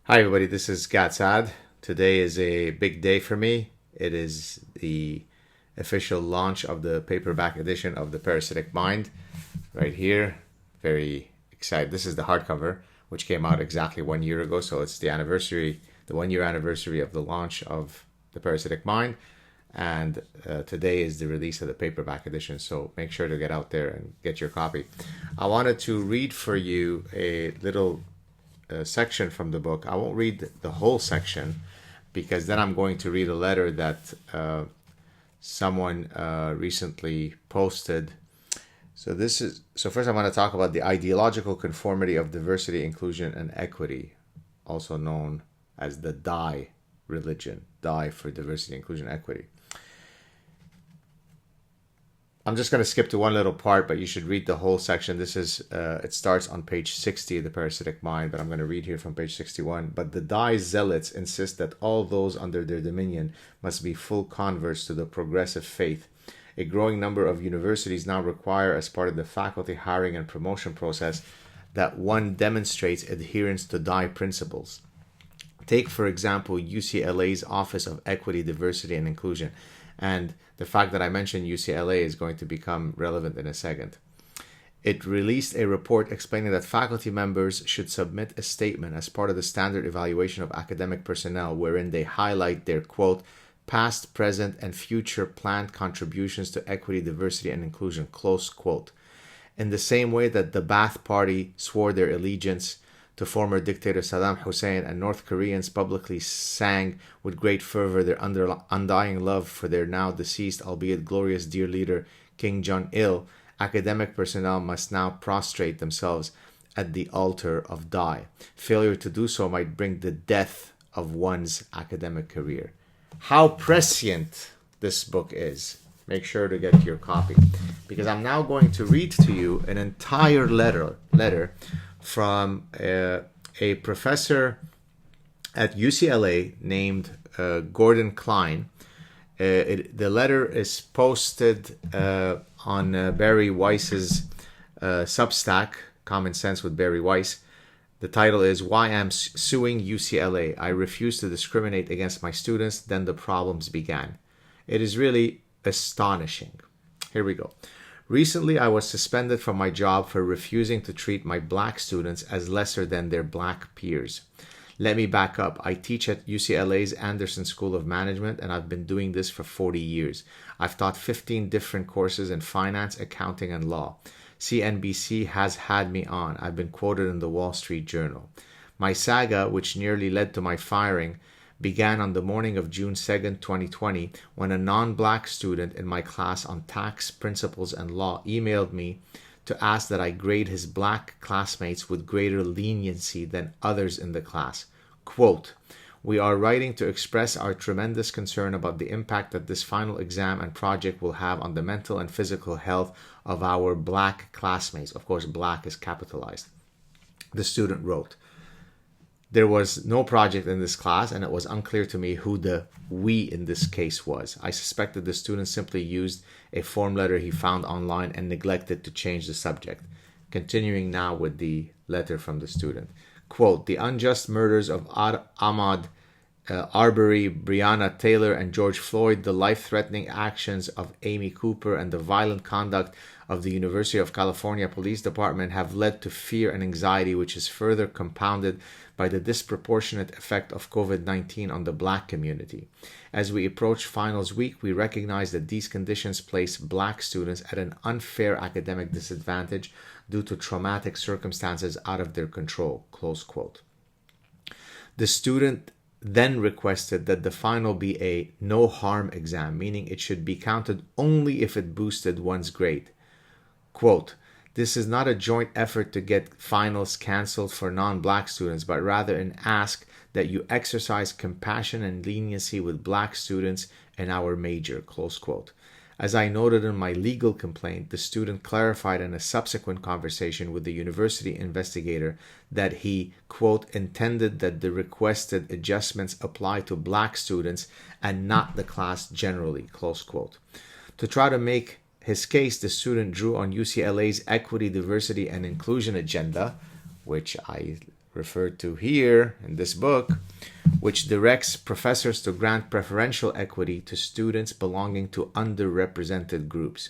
Hi, everybody. This is Saad. Today is a big day for me. It is the official launch of the paperback edition of the Parasitic Mind, right here. Very excited. This is the hardcover, which came out exactly 1 year ago. So it's the 1 year anniversary of the launch of the Parasitic Mind. And today is the release of the paperback edition. So make sure to get out there and get your copy. I wanted to read for you a little section from the book. I won't read the whole section because then I'm going to read a letter that someone recently posted. So first I want to talk about the ideological conformity of diversity, inclusion, and equity, also known as the DIE religion, DIE for diversity, inclusion, equity. I'm just going to skip to one little part, but you should read the whole section. It starts on page 60 of the Parasitic Mind, but I'm going to read here from page 61. But the DIE zealots insist that all those under their dominion must be full converts to the progressive faith. A growing number of universities now require, as part of the faculty hiring and promotion process, that one demonstrates adherence to DIE principles. Take, for example, UCLA's Office of Equity, Diversity, and Inclusion. And the fact that I mentioned UCLA is going to become relevant in a second. It released a report explaining that faculty members should submit a statement as part of the standard evaluation of academic personnel wherein they highlight their, quote, past, present, and future planned contributions to equity, diversity, and inclusion, close quote. In the same way that the Ba'ath Party swore their allegiance to former dictator Saddam Hussein, and North Koreans publicly sang with great fervor their undying love for their now deceased, albeit glorious, dear leader Kim Jong-il, academic personnel must now prostrate themselves at the altar of DIE. Failure to do so might bring the death of one's academic career. How prescient this book is. Make sure to get your copy, because I'm now going to read to you an entire letter from a professor at UCLA named Gordon Klein. The letter is posted on Barry Weiss's Substack, Common Sense with Barry Weiss. The title is Why I'm Suing UCLA. I Refuse to Discriminate Against My Students. Then the Problems Began. It is really astonishing. Here we go. Recently, I was suspended from my job for refusing to treat my black students as lesser than their black peers. Let me back up. I teach at UCLA's Anderson School of Management, and I've been doing this for 40 years. I've taught 15 different courses in finance, accounting, and law. CNBC has had me on. I've been quoted in the Wall Street Journal. My saga, which nearly led to my firing, began on the morning of June 2nd, 2020, when a non-black student in my class on tax, principles, and law emailed me to ask that I grade his black classmates with greater leniency than others in the class. Quote, we are writing to express our tremendous concern about the impact that this final exam and project will have on the mental and physical health of our black classmates. Of course, black is capitalized. The student wrote, there was no project in this class, and it was unclear to me who the we in this case was. I suspected the student simply used a form letter he found online and neglected to change the subject. Continuing now with the letter from the student. Quote, the unjust murders of Ahmaud Arbery, Breonna Taylor, and George Floyd, the life-threatening actions of Amy Cooper, and the violent conduct of the University of California Police Department have led to fear and anxiety, which is further compounded by the disproportionate effect of COVID-19 on the black community. As we approach finals week, we recognize that these conditions place black students at an unfair academic disadvantage due to traumatic circumstances out of their control. Close quote. The student then requested that the final be a no-harm exam, meaning it should be counted only if it boosted one's grade. Quote, this is not a joint effort to get finals canceled for non-black students, but rather an ask that you exercise compassion and leniency with black students in our major, close quote. As I noted in my legal complaint, the student clarified in a subsequent conversation with the university investigator that he, quote, intended that the requested adjustments apply to black students and not the class generally, close quote. To try to make his case, the student drew on UCLA's equity, diversity, and inclusion agenda, which I referred to here in this book, which directs professors to grant preferential equity to students belonging to underrepresented groups.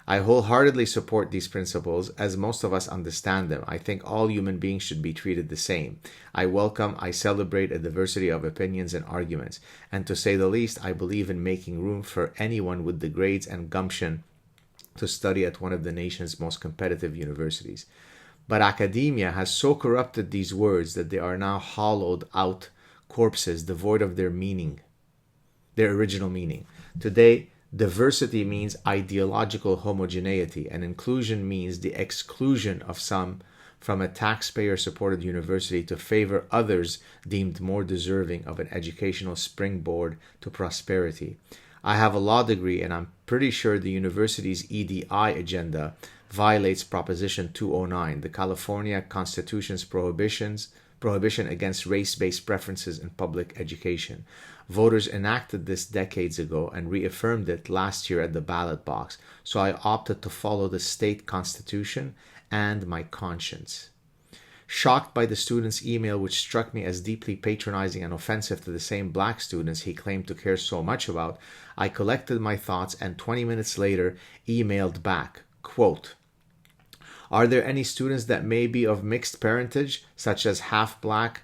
I wholeheartedly support these principles, as most of us understand them. I think all human beings should be treated the same. I celebrate a diversity of opinions and arguments, and to say the least, I believe in making room for anyone with the grades and gumption to study at one of the nation's most competitive universities. But academia has so corrupted these words that they are now hollowed out corpses devoid of their meaning, their original meaning. Today, diversity means ideological homogeneity, and inclusion means the exclusion of some from a taxpayer-supported university to favor others deemed more deserving of an educational springboard to prosperity. I have a law degree, and I'm pretty sure the university's EDI agenda violates Proposition 209, the California Constitution's prohibition against race-based preferences in public education. Voters enacted this decades ago and reaffirmed it last year at the ballot box, so I opted to follow the state constitution and my conscience. Shocked by the student's email, which struck me as deeply patronizing and offensive to the same black students he claimed to care so much about, I collected my thoughts and 20 minutes later emailed back, quote, "Are there any students that may be of mixed parentage, such as half black,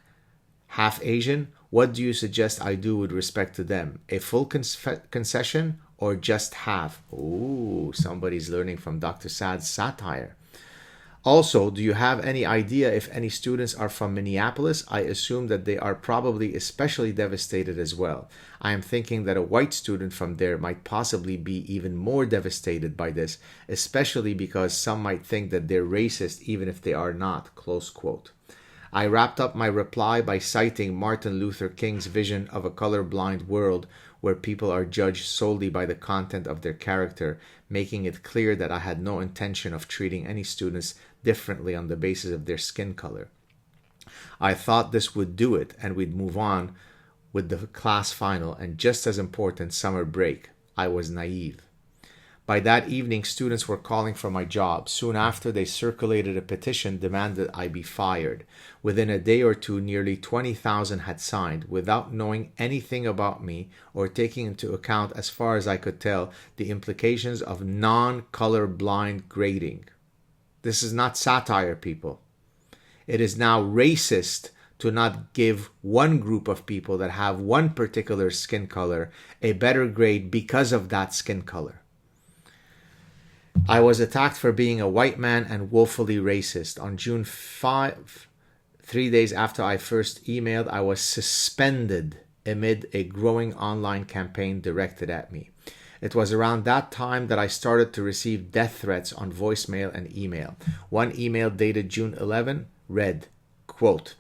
half Asian? What do you suggest I do with respect to them? A full concession or just half?" Ooh, somebody's learning from Dr. Saad's satire. Also, do you have any idea if any students are from Minneapolis? I assume that they are probably especially devastated as well. I am thinking that a white student from there might possibly be even more devastated by this, especially because some might think that they're racist even if they are not, close quote. I wrapped up my reply by citing Martin Luther King's vision of a colorblind world where people are judged solely by the content of their character, making it clear that I had no intention of treating any students differently on the basis of their skin color. I thought this would do it, and we'd move on with the class final and, just as important, summer break. I was naive. By that evening, students were calling for my job. Soon after, they circulated a petition demanding I be fired. Within a day or two, nearly 20,000 had signed, without knowing anything about me or taking into account, as far as I could tell, the implications of non-colorblind grading. This is not satire, people. It is now racist to not give one group of people that have one particular skin color a better grade because of that skin color. I was attacked for being a white man and woefully racist. On June 5, 3 days after I first emailed, I was suspended amid a growing online campaign directed at me. It was around that time that I started to receive death threats on voicemail and email. One email dated June 11 read, quote,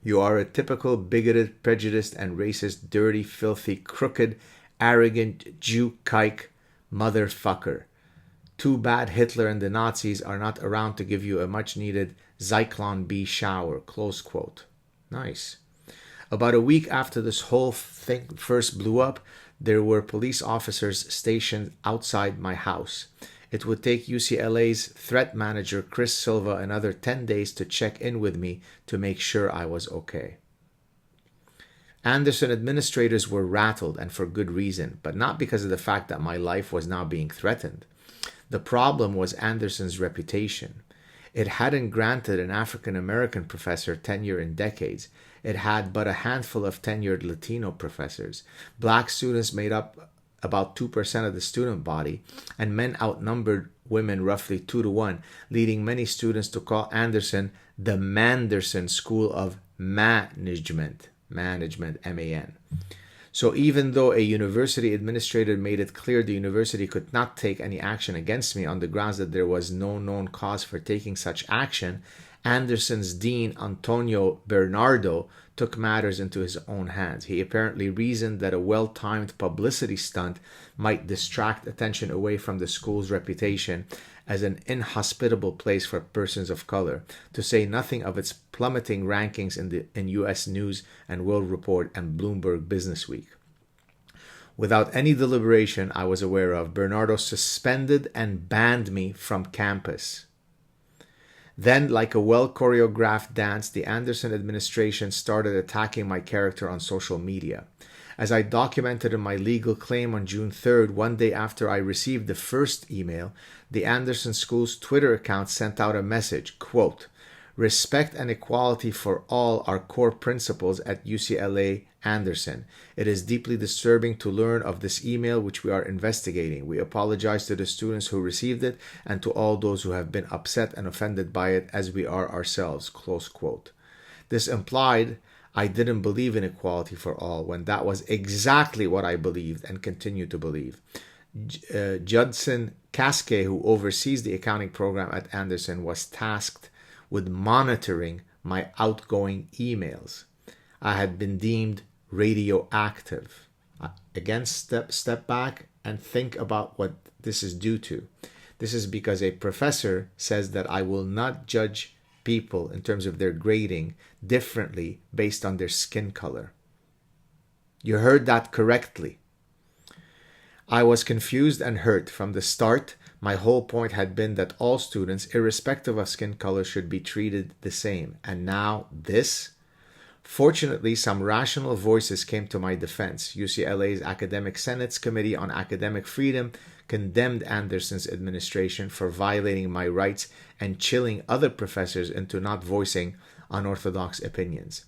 "You are a typical bigoted, prejudiced, and racist, dirty, filthy, crooked, arrogant, Jew kike motherfucker. Too bad Hitler and the Nazis are not around to give you a much-needed Zyklon B shower," close quote. Nice. About a week after this whole thing first blew up, there were police officers stationed outside my house. It would take UCLA's threat manager, Chris Silva, another 10 days to check in with me to make sure I was okay. Anderson administrators were rattled, and for good reason, but not because of the fact that my life was now being threatened. The problem was Anderson's reputation. It hadn't granted an African-American professor tenure in decades. It had but a handful of tenured Latino professors. Black students made up about 2% of the student body, and men outnumbered women roughly 2-1, leading many students to call Anderson the Manderson School of Management, M-A-N. So even though a university administrator made it clear the university could not take any action against me on the grounds that there was no known cause for taking such action, Anderson's dean, Antonio Bernardo, took matters into his own hands. He apparently reasoned that a well-timed publicity stunt might distract attention away from the school's reputation as an inhospitable place for persons of color, to say nothing of its plummeting rankings in U.S. News and World Report and Bloomberg Businessweek. Without any deliberation I was aware of, Bernardo suspended and banned me from campus. Then, like a well-choreographed dance, the Anderson administration started attacking my character on social media. As I documented in my legal claim on June 3rd, one day after I received the first email, the Anderson School's Twitter account sent out a message, quote, "Respect and equality for all are core principles at UCLA Anderson. It is deeply disturbing to learn of this email, which we are investigating. We apologize to the students who received it and to all those who have been upset and offended by it, as we are ourselves." Close quote. This implied I didn't believe in equality for all, when that was exactly what I believed and continue to believe. Judson Casque, who oversees the accounting program at Anderson, was tasked with monitoring my outgoing emails. I had been deemed radioactive. Again, step back and think about what this is due to. This is because a professor says that I will not judge people in terms of their grading differently based on their skin color. You heard that correctly. I was confused and hurt from the start. My whole point had been that all students, irrespective of skin color, should be treated the same. And now this? Fortunately, some rational voices came to my defense. UCLA's Academic Senate's Committee on Academic Freedom condemned Anderson's administration for violating my rights and chilling other professors into not voicing unorthodox opinions.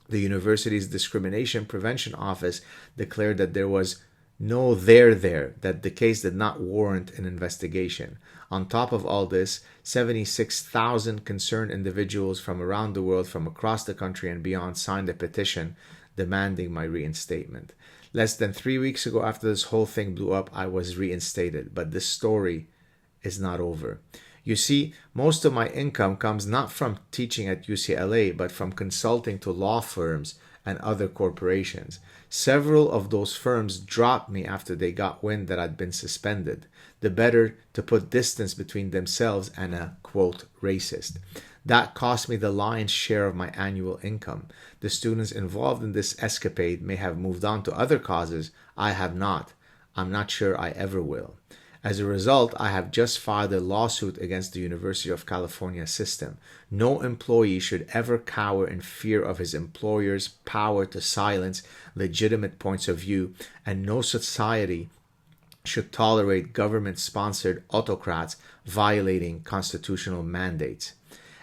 The university's Discrimination Prevention Office declared that there was no there, that the case did not warrant an investigation. On top of all this, 76,000 concerned individuals from around the world, from across the country and beyond, signed a petition demanding my reinstatement. Less than 3 weeks ago, after this whole thing blew up, I was reinstated. But this story is not over. You see, most of my income comes not from teaching at UCLA, but from consulting to law firms and other corporations. Several of those firms dropped me after they got wind that I'd been suspended, the better to put distance between themselves and a, quote, racist. That cost me the lion's share of my annual income. The students involved in this escapade may have moved on to other causes. I have not. I'm not sure I ever will. As a result, I have just filed a lawsuit against the University of California system. No employee should ever cower in fear of his employer's power to silence legitimate points of view, and no society should tolerate government-sponsored autocrats violating constitutional mandates.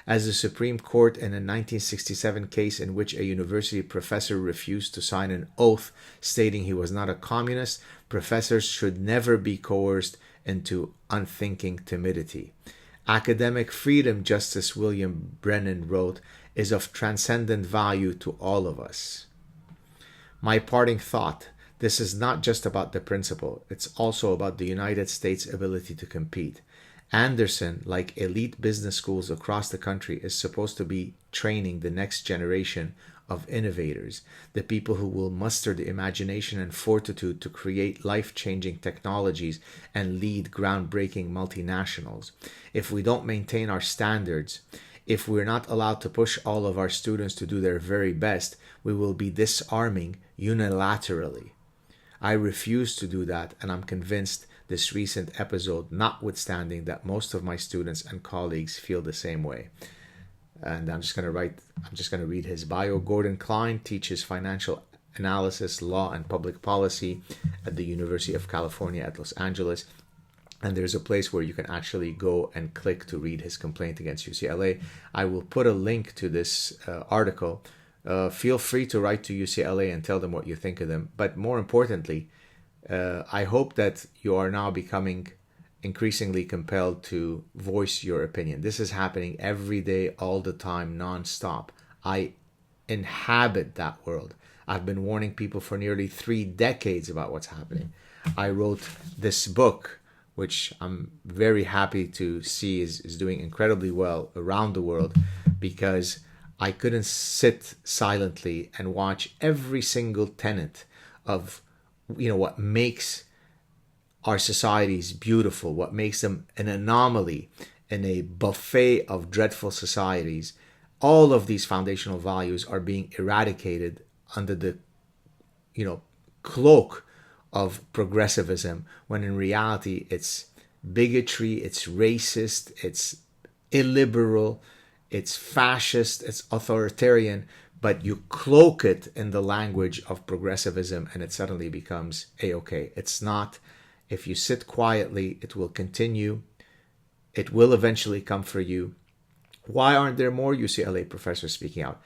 As the Supreme Court in a 1967 case in which a university professor refused to sign an oath stating he was not a communist, professors should never be coerced into unthinking timidity. Academic freedom, Justice William Brennan wrote, is of transcendent value to all of us. My parting thought: this is not just about the principle, it's also about the United States' ability to compete. Anderson, like elite business schools across the country, is supposed to be training the next generation of innovators, the people who will muster the imagination and fortitude to create life-changing technologies and lead groundbreaking multinationals. If we don't maintain our standards, if we're not allowed to push all of our students to do their very best, we will be disarming unilaterally. I refuse to do that, and I'm convinced this recent episode, notwithstanding, that most of my students and colleagues feel the same way. And I'm just going to read his bio. Gordon Klein teaches financial analysis, law, and public policy at the University of California at Los Angeles. And there's a place where you can actually go and click to read his complaint against UCLA. I will put a link to this article. Feel free to write to UCLA and tell them what you think of them. But more importantly, I hope that you are now becoming increasingly compelled to voice your opinion. This is happening every day, all the time, non-stop. I inhabit that world. I've been warning people for nearly 3 decades about what's happening. I wrote this book, which I'm very happy to see is doing incredibly well around the world, because I couldn't sit silently and watch every single tenet of what makes our societies beautiful, what makes them an anomaly in a buffet of dreadful societies. All of these foundational values are being eradicated under the cloak of progressivism, when in reality it's bigotry, it's racist, it's illiberal, it's fascist, it's authoritarian, but you cloak it in the language of progressivism and it suddenly becomes A-okay. It's not. If you sit quietly, it will continue. It will eventually come for you. Why aren't there more UCLA professors speaking out?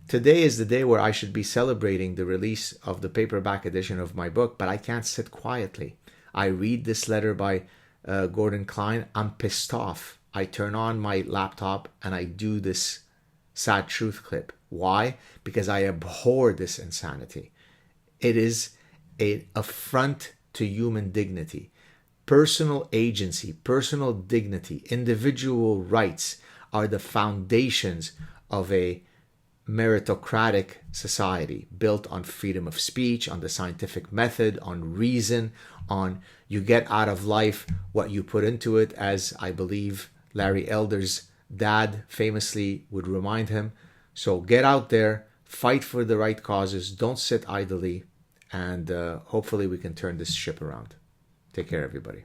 Today is the day where I should be celebrating the release of the paperback edition of my book, but I can't sit quietly. I read this letter by Gordon Klein. I'm pissed off. I turn on my laptop and I do this sad truth clip. Why? Because I abhor this insanity. It is an affront to human dignity. Personal agency, personal dignity, individual rights are the foundations of a meritocratic society built on freedom of speech, on the scientific method, on reason, on you get out of life what you put into it, as I believe Larry Elder's dad famously would remind him. So get out there, fight for the right causes, don't sit idly, and hopefully we can turn this ship around. Take care, everybody.